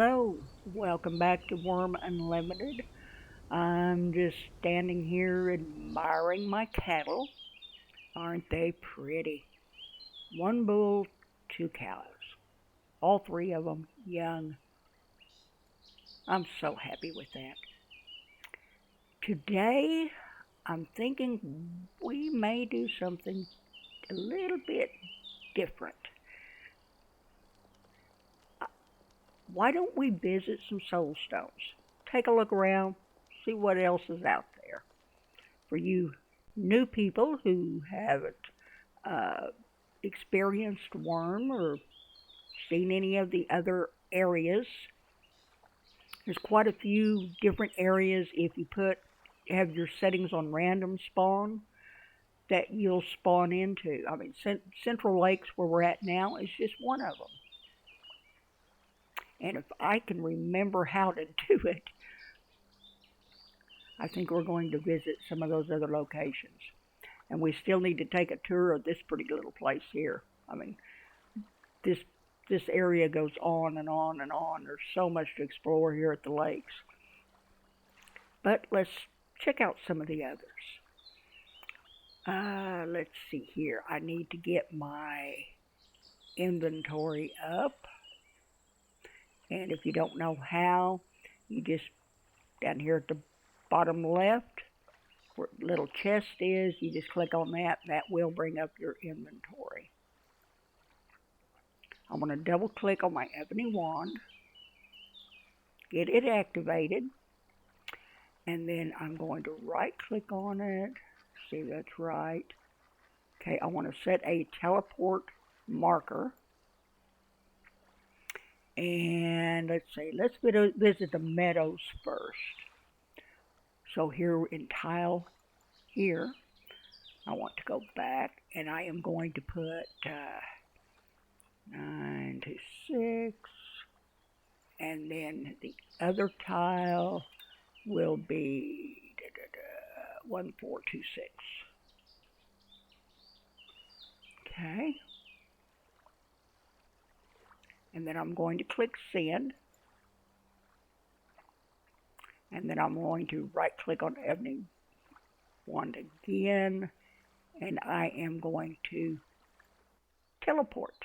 Hello, welcome back to Wurm Unlimited. I'm just standing here admiring my cattle. Aren't they pretty? One bull, two cows. All three of them young. I'm so happy with that. Today, I'm thinking we may do something a little bit different. Why don't we visit some soul stones? Take a look around, see what else is out there. For you new people who haven't uh, experienced Wurm or seen any of the other areas, there's quite a few different areas. If you have your settings on random spawn, that you'll spawn into. I mean, Central Lakes, where we're at now, is just one of them. And if I can remember how to do it, I think we're going to visit some of those other locations. And we still need to take a tour of this pretty little place here. I mean, this this area goes on and on and on. There's so much to explore here at the lakes. But let's check out some of the others. Let's see here. I need to get my inventory up. And if you don't know how, you just down here at the bottom left, where the little chest is, you just click on that. That will bring up your inventory. I'm going to double click on my ebony wand, get it activated, and then I'm going to right click on it. See, that's right. Okay, I want to set a teleport marker. And let's see, let's visit the Meadows first. So here in tile here, I want to go back and I am going to put 9 to 6, and then the other tile will be 1 4 2 6. Okay, and then I'm going to click send, and then I'm going to right click on ebony wand again, and I am going to teleport.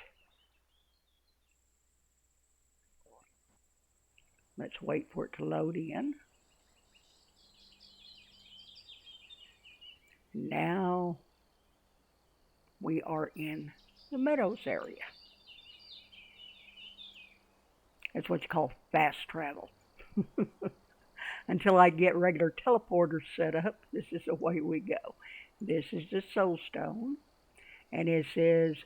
Let's wait for it to load in. Now we are in the Meadows area. That's what you call fast travel. Until I get regular teleporters set up, this is the way we go. This is the soul stone, and it says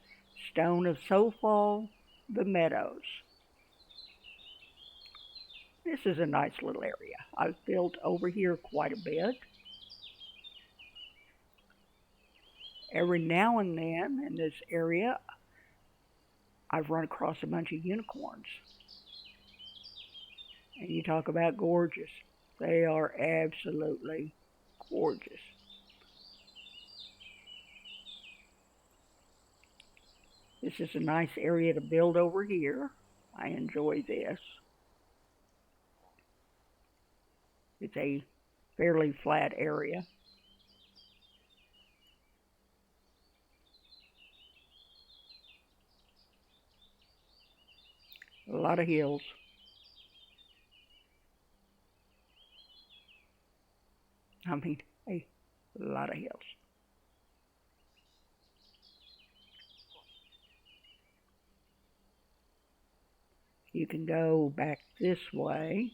Stone of Soulfall, the Meadows. This is a nice little area. I've built over here quite a bit. Every now and then in this area, I've run across a bunch of unicorns. And you talk about gorgeous. They are absolutely gorgeous. This is a nice area to build over here. I enjoy this. It's a fairly flat area. A lot of hills. I mean, a lot of hills. You can go back this way.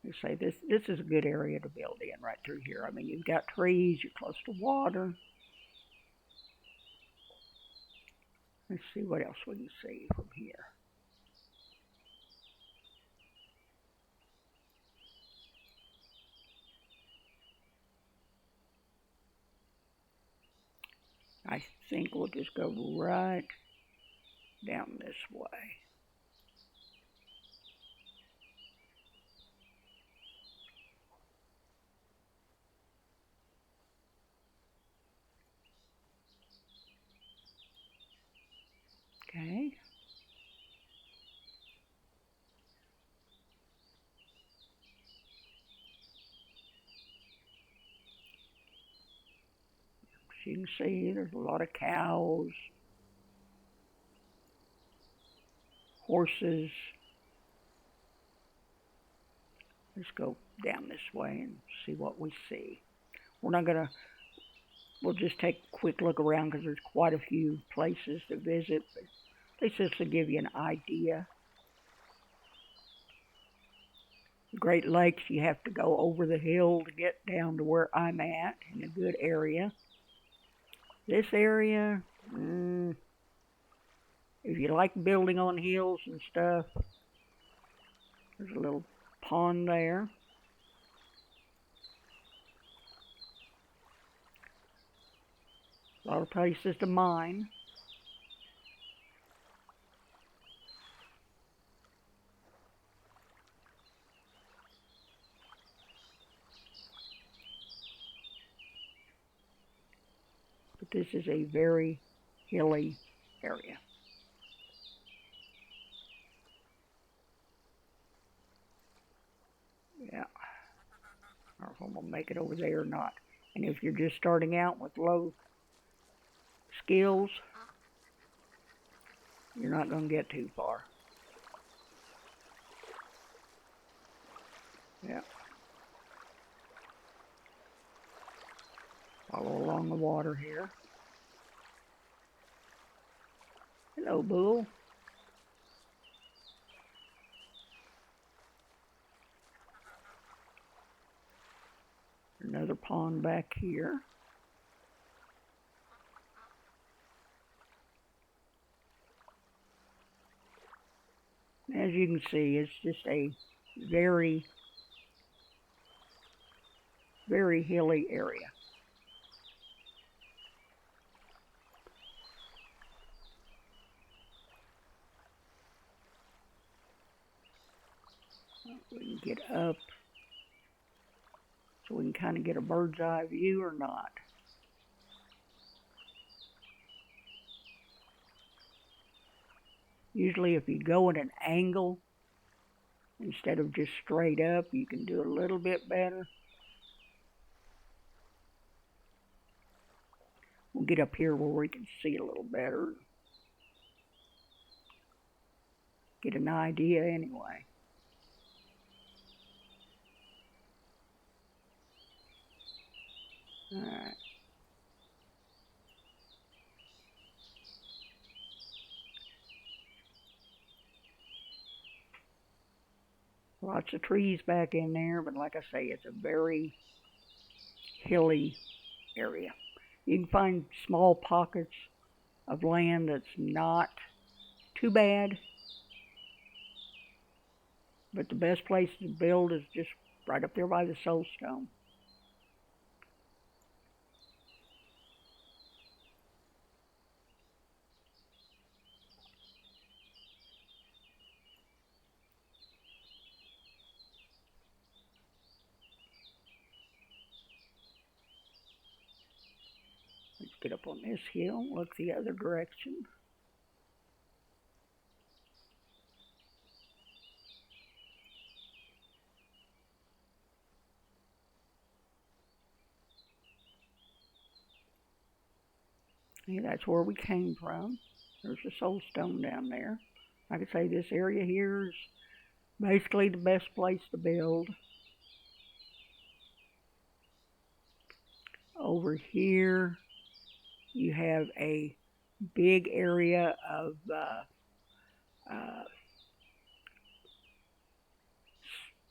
You say this is a good area to build in right through here. I mean, you've got trees, you're close to water. Let's see what else we can see from here. I think we'll just go right down this way. As you can see, there's a lot of cows, horses. Let's go down this way and see what we see. We'll just take a quick look around because there's quite a few places to visit, but at least this will give you an idea. Great Lakes, you have to go over the hill to get down to where I'm at in a good area. This area, if you like building on hills and stuff, there's a little pond there. A lot of places to mine. But this is a very hilly area. Yeah. I don't know if I'm going to make it over there or not. And if you're just starting out with low skills, you're not going to get too far. Yeah. Follow along the water here. Hello, bull. Another pond back here. As you can see, it's just a very, very hilly area. We can get up so we can kind of get a bird's eye view or not. Usually if you go at an angle instead of just straight up, you can do a little bit better. We'll get up here where we can see a little better. Get an idea anyway. Alright. Lots of trees back in there, but like I say, it's a very hilly area. You can find small pockets of land that's not too bad, but the best place to build is just right up there by the soulstone. Let's get up on this hill, look the other direction. Yeah, that's where we came from. There's a soulstone down there. Like I say, this area here is basically the best place to build. Over here, you have a big area of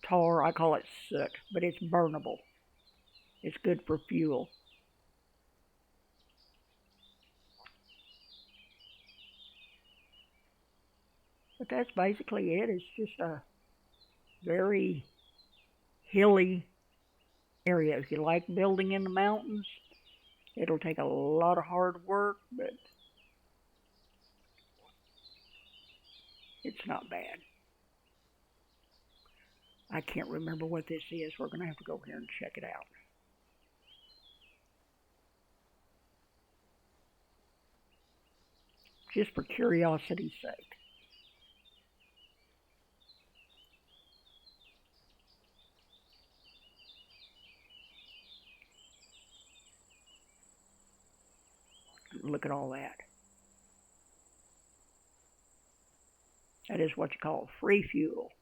tar. I call it soot, but it's burnable. It's good for fuel. But that's basically it. It's just a very hilly area. If you like building in the mountains, it'll take a lot of hard work, but it's not bad. I can't remember what this is. We're going to have to go here and check it out. Just for curiosity's sake. Look at all that. That is what you call free fuel.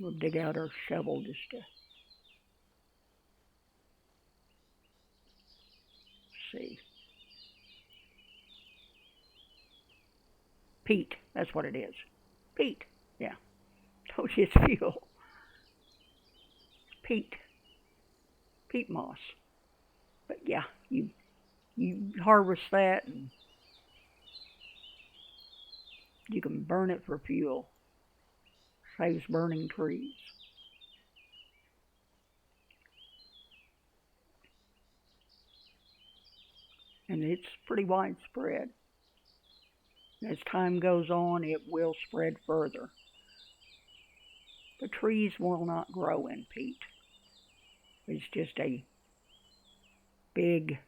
We'll dig out our shovel just to see. Peat, that's what it is. Peat, yeah. Told you it's fuel. Peat. Peat moss. But yeah, you harvest that and you can burn it for fuel. Saves burning trees. And it's pretty widespread. As time goes on, it will spread further. The trees will not grow in peat. It's just a big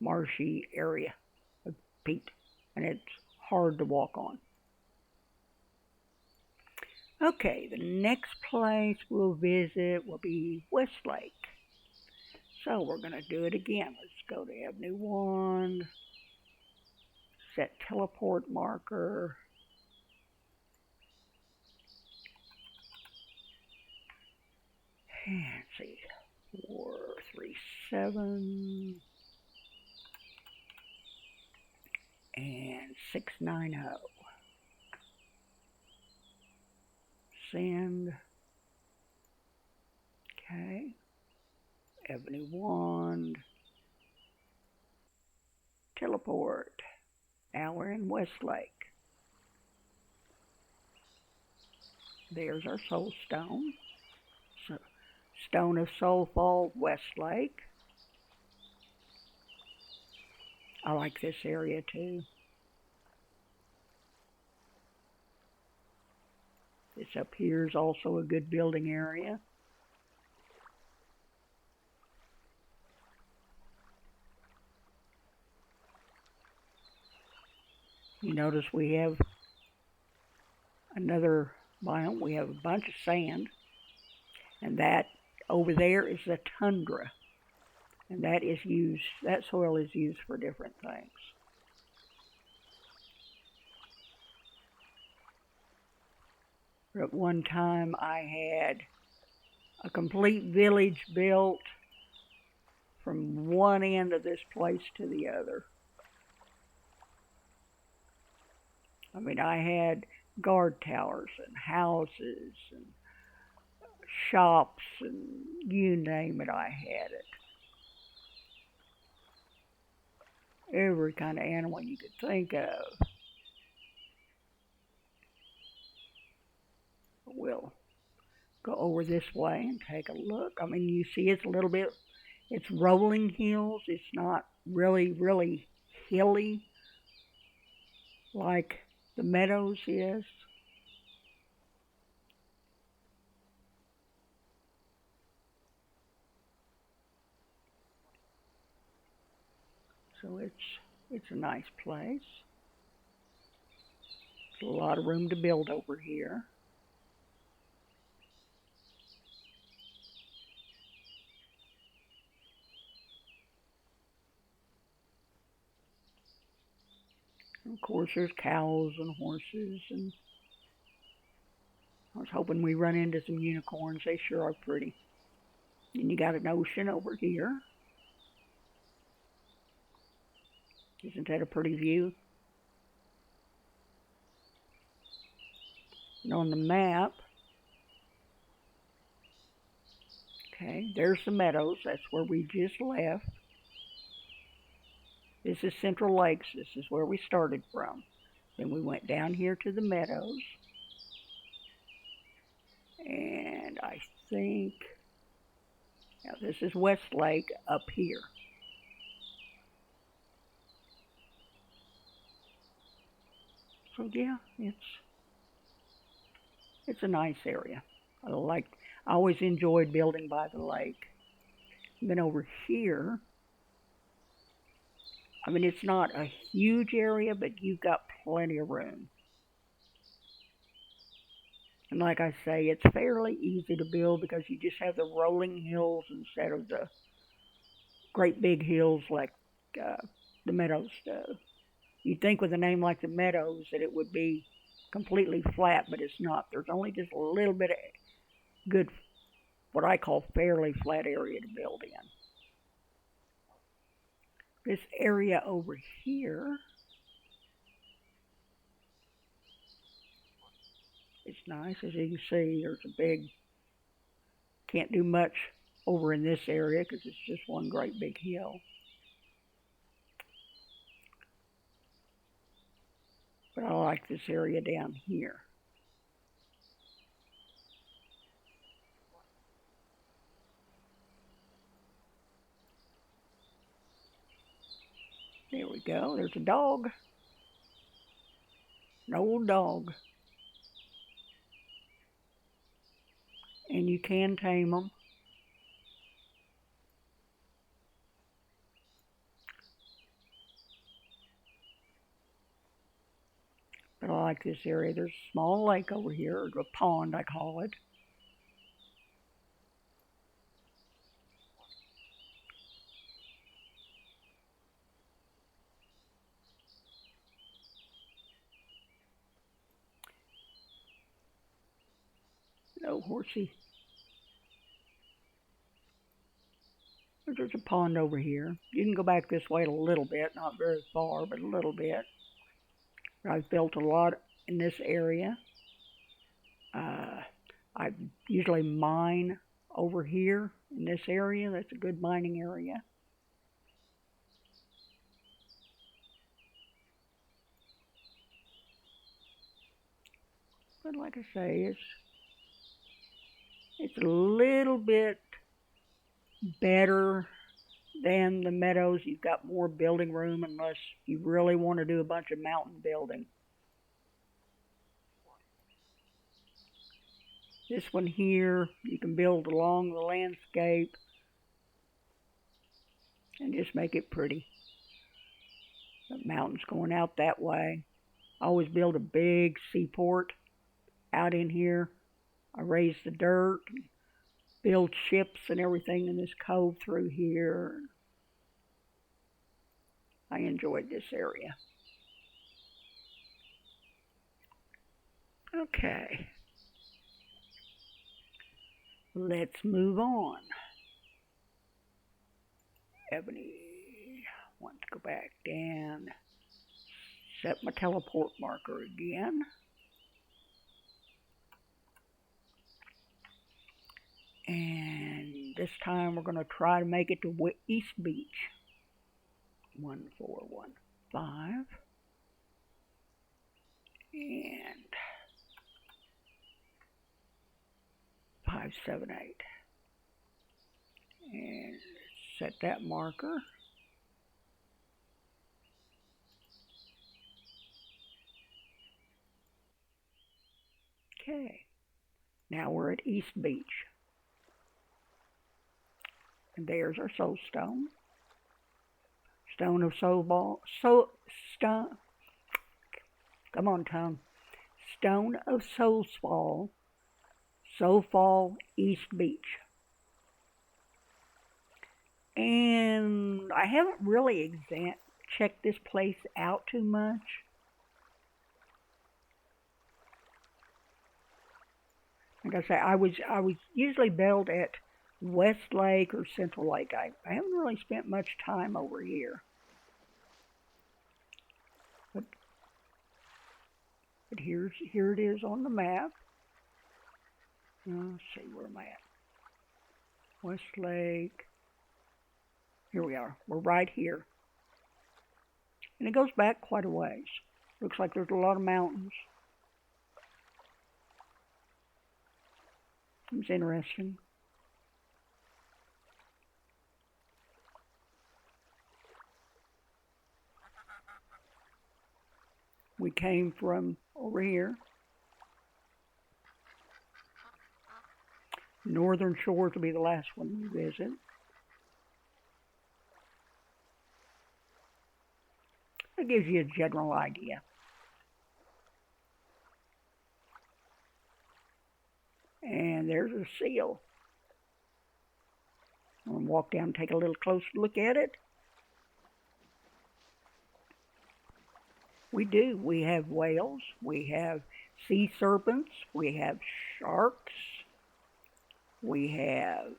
marshy area of peat, and it's hard to walk on. Okay, the next place we'll visit will be Westlake. So we're going to do it again. Let's go to Avenue 1, set teleport marker. And let's see, 437 and 690. Send. Okay. Avenue 1. Teleport. Now we're in Westlake. There's our soul stone. So, Stone of Soulfall, Westlake. I like this area too. This up here is also a good building area. You notice we have another biome. We have a bunch of sand. And that over there is the tundra. And that soil is used for different things. At one time I had a complete village built from one end of this place to the other. I mean, I had guard towers and houses and shops and you name it, I had it. Every kind of animal you could think of. We'll go over this way and take a look. I mean, you see it's it's rolling hills. It's not really hilly like the Meadows is. So it's a nice place. There's a lot of room to build over here. And of course, there's cows and horses, and I was hoping we run into some unicorns. They sure are pretty. And you got an ocean over here. Isn't that a pretty view? And on the map, okay, there's the Meadows. That's where we just left. This is Central Lakes. This is where we started from. Then we went down here to the Meadows. And I think, now this is Westlake up here. So yeah, it's a nice area. I always enjoyed building by the lake. And then over here, I mean, it's not a huge area, but you've got plenty of room. And like I say, it's fairly easy to build because you just have the rolling hills instead of the great big hills like uh, the Meadows does. You'd think with a name like the Meadows that it would be completely flat, but it's not. There's only just a little bit of good, what I call fairly flat area to build in. This area over here is nice. As you can see, there's a big, can't do much over in this area because it's just one great big hill. But I like this area down here. There we go. There's a dog. An old dog. And you can tame them. But I like this area. There's a small lake over here, or a pond I call it. No horsey. There's a pond over here. You can go back this way a little bit, not very far, but a little bit. I've built a lot in this area. I usually mine over here in this area. That's a good mining area. But like I say, it's a little bit better than the Meadows. You've got more building room unless you really want to do a bunch of mountain building. This one here, you can build along the landscape and just make it pretty. The mountains going out that way. I always build a big seaport out in here. I raise the dirt, build ships and everything in this cove through here. I enjoyed this area. Okay. Let's move on. Ebony, want to go back down. Set my teleport marker again. And this time we're going to try to make it to East Beach. 1415. And 578. And set that marker. Okay. Now we're at East Beach. And there's our soul stone. Stone of soul ball. Stone. Come on, tongue. Stone of Soulfall. Soulfall East Beach. And I haven't really checked this place out too much. Like I say, I was usually built at Westlake or Central Lake. I haven't really spent much time over here. But here it is on the map. Let's see where I'm at. Westlake. Here we are. We're right here. And it goes back quite a ways. Looks like there's a lot of mountains. It's interesting. We came from over here. Northern Shores will be the last one we visit. That gives you a general idea. And there's a seal. I'm going to walk down and take a little closer look at it. We do. We have whales. We have sea serpents. We have sharks. We have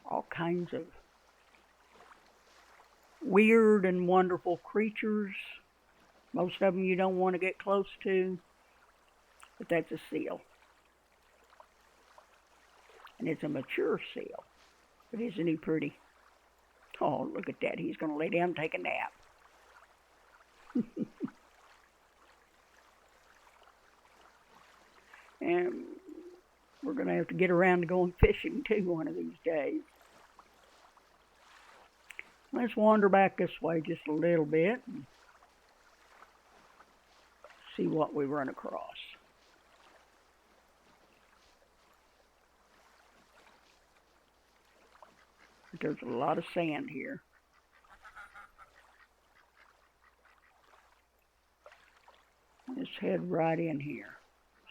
all kinds of weird and wonderful creatures. Most of them you don't want to get close to, but that's a seal. And it's a mature seal. But isn't he pretty? Oh, look at that. He's going to lay down and take a nap. And we're going to have to get around to going fishing too one of these days. Let's wander back this way just a little bit and see what we run across. There's a lot of sand here. Let's head right in here.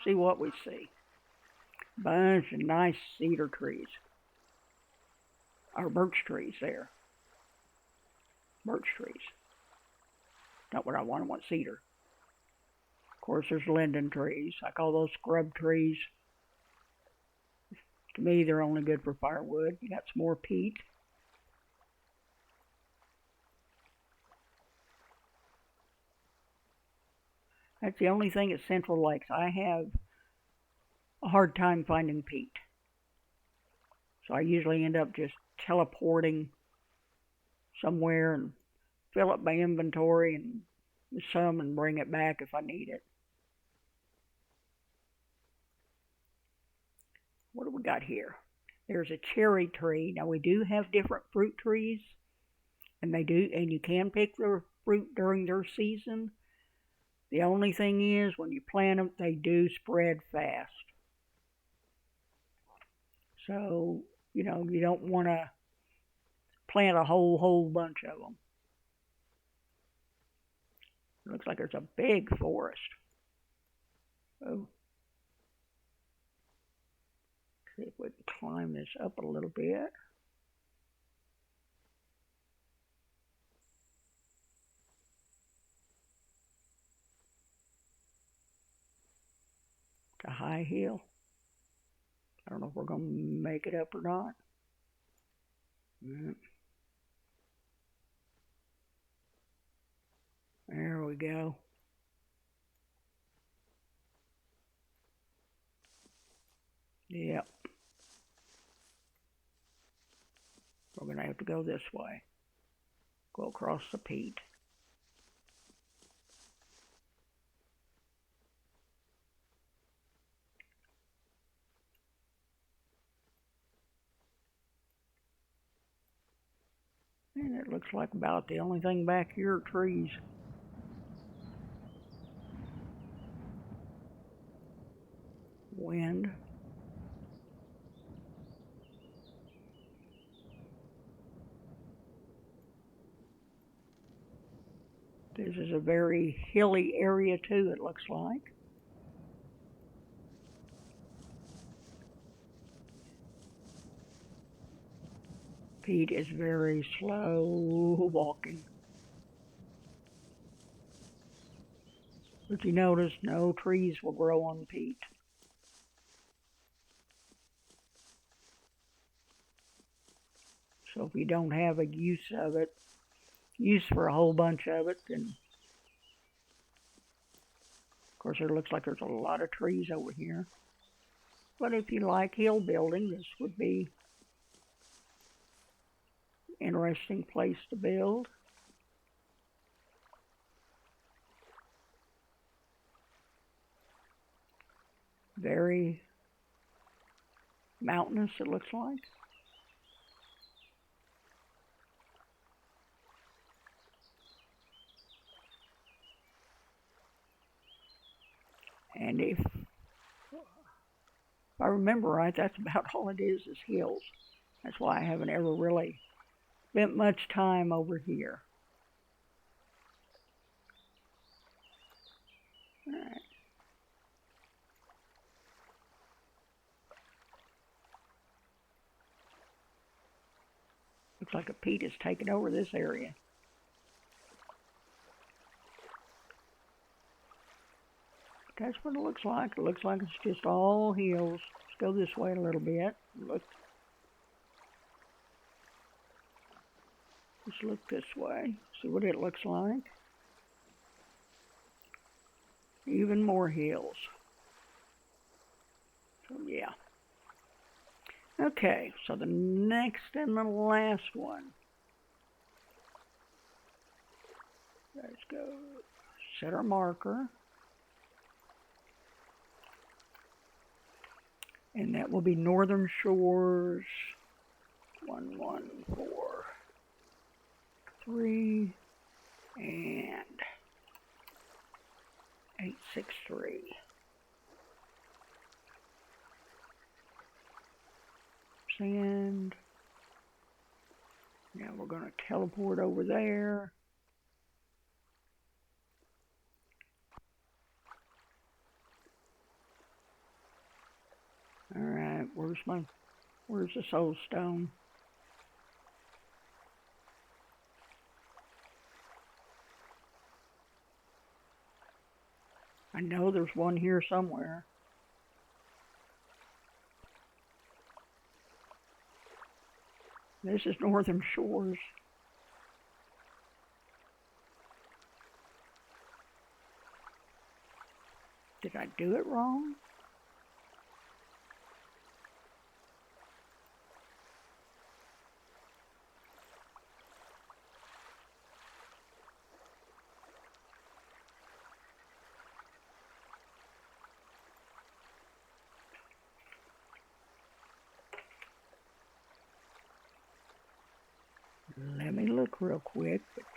See what we see. Bunch of nice cedar trees. Or birch trees there. Birch trees. Not what I want. I want cedar. Of course, there's linden trees. I call those scrub trees. To me, they're only good for firewood. You got some more peat. That's the only thing at Central Lakes. I have a hard time finding peat. So I usually end up just teleporting somewhere and fill up my inventory and some and bring it back if I need it. What do we got here? There's a cherry tree. Now we do have different fruit trees, and you can pick their fruit during their season. The only thing is, when you plant them, they do spread fast. So, you don't want to plant a whole bunch of them. It looks like there's a big forest. Oh. See if we can climb this up a little bit. It's a high hill. I don't know if we're going to make it up or not. There we go. Yep. We're going to have to go this way. Go across the peat. And it looks like about the only thing back here are trees. Wind. This is a very hilly area too, it looks like. Pete is very slow walking. But you notice no trees will grow on peat. So if you don't have a use for a whole bunch of it, then of course it looks like there's a lot of trees over here. But if you like hill building, this would be an interesting place to build. Very mountainous, it looks like. And if I remember right, that's about all it is hills. That's why I haven't ever really spent much time over here. All right. Looks like a peat has taken over this area. That's what it looks like. It looks like it's just all hills. Let's go this way a little bit. Let's look this way. See what it looks like. Even more hills. So yeah. Okay, so the next and the last one. Let's go set our marker. And that will be Northern Shores 1143 and 863. Send. Now we're going to teleport over there. Alright, where's the soul stone? I know there's one here somewhere. This is Northern Shores. Did I do it wrong? Let me look real quick. Let's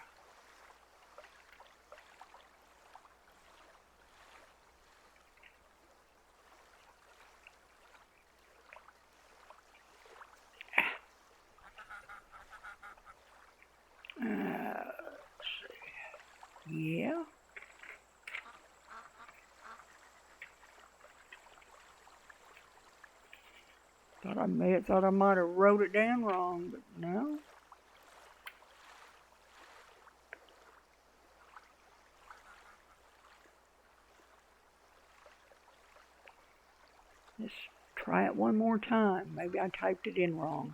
see. Yeah. Thought I might have wrote it down wrong, but no. Let's try it one more time. Maybe I typed it in wrong.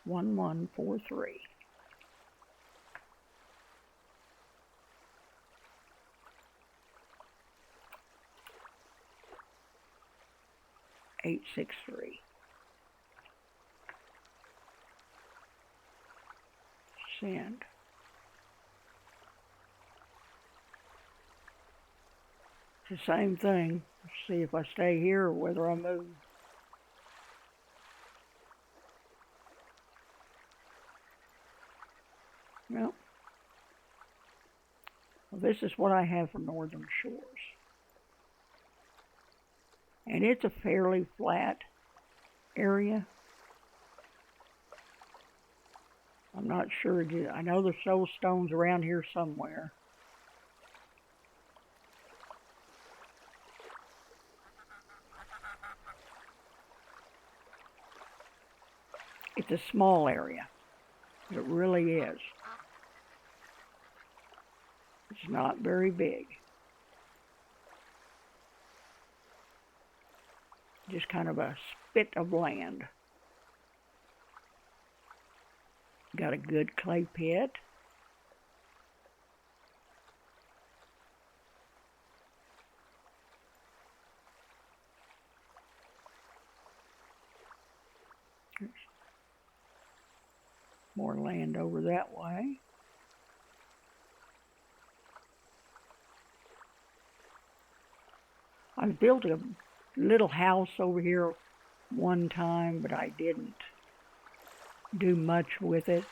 1143. (863). Send. It's the same thing. Let's see if I stay here or whether I move. No. Well, this is what I have for Northern Shores. And it's a fairly flat area. I'm not sure. I know there's soul stones around here somewhere. It's a small area. It really is. It's not very big. Just kind of a spit of land. Got a good clay pit. There's more land over that way. I built a little house over here one time, but I didn't do much with it.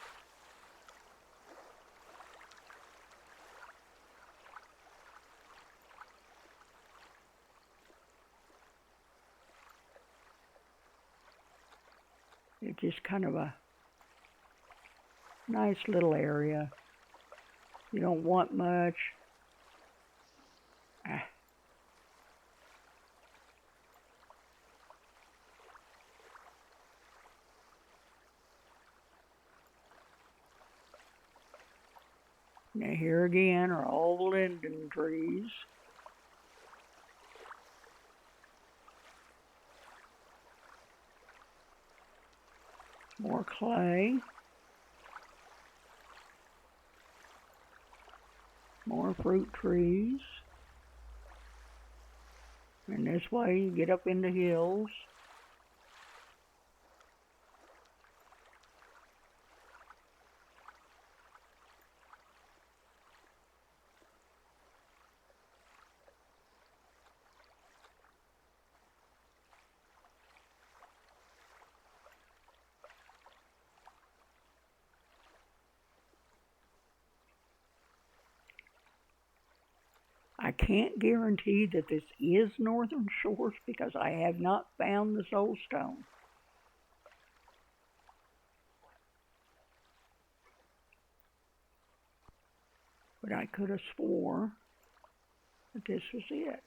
It's just kind of a nice little area. You don't want much. Now here again are all the linden trees. More clay. More fruit trees. And this way you get up in the hills. I can't guarantee that this is Northern Shores because I have not found the soul stone. But I could have swore that this was it.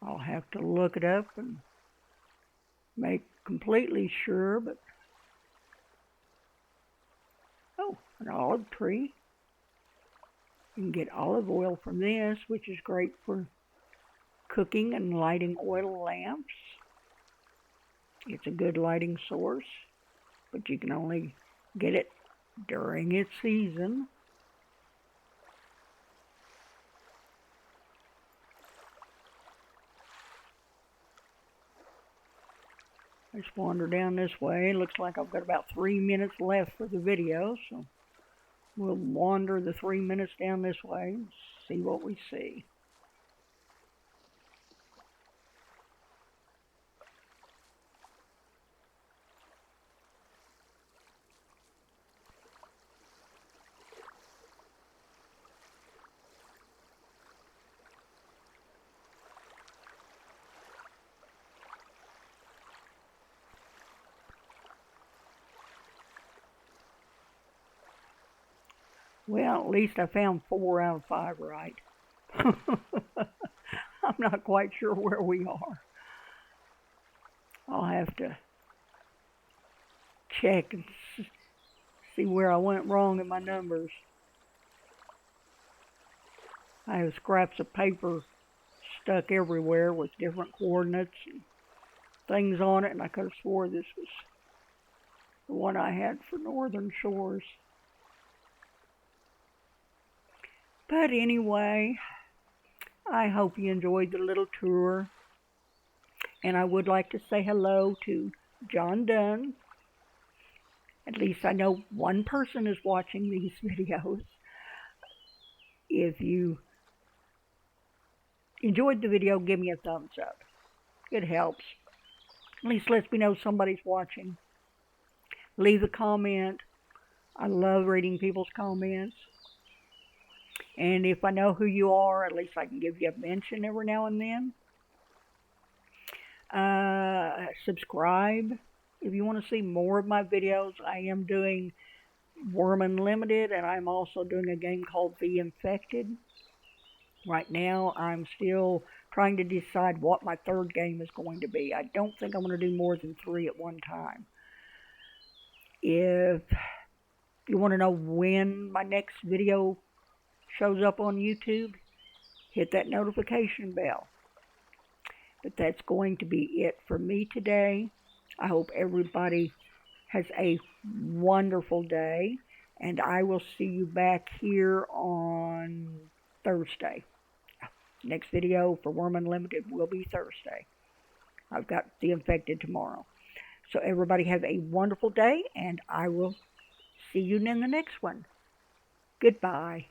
I'll have to look it up and make completely sure, but oh, an olive tree. You can get olive oil from this, which is great for cooking and lighting oil lamps. It's a good lighting source, but you can only get it during its season. Let's wander down this way. Looks like I've got about 3 minutes left for the video, so we'll wander the 3 minutes down this way and see what we see. Well, at least I found 4 out of 5 right. I'm not quite sure where we are. I'll have to check and see where I went wrong in my numbers. I have scraps of paper stuck everywhere with different coordinates and things on it, and I could have swore this was the one I had for Northern Shores. But anyway, I hope you enjoyed the little tour. And I would like to say hello to John Dunn. At least I know one person is watching these videos. If you enjoyed the video, give me a thumbs up. It helps. At least lets me know somebody's watching. Leave a comment. I love reading people's comments. And if I know who you are, at least I can give you a mention every now and then. Subscribe if you want to see more of my videos. I am doing Wurm Unlimited, and I'm also doing a game called The Infected. Right now, I'm still trying to decide what my third game is going to be. I don't think I'm going to do more than 3 at one time. If you want to know when my next video shows up on YouTube, hit that notification bell. But that's going to be it for me today. I hope everybody has a wonderful day, and I will see you back here on Thursday. Next video for Wurm Unlimited will be Thursday. I've got The Infected tomorrow. So everybody have a wonderful day, and I will see you in the next one. Goodbye.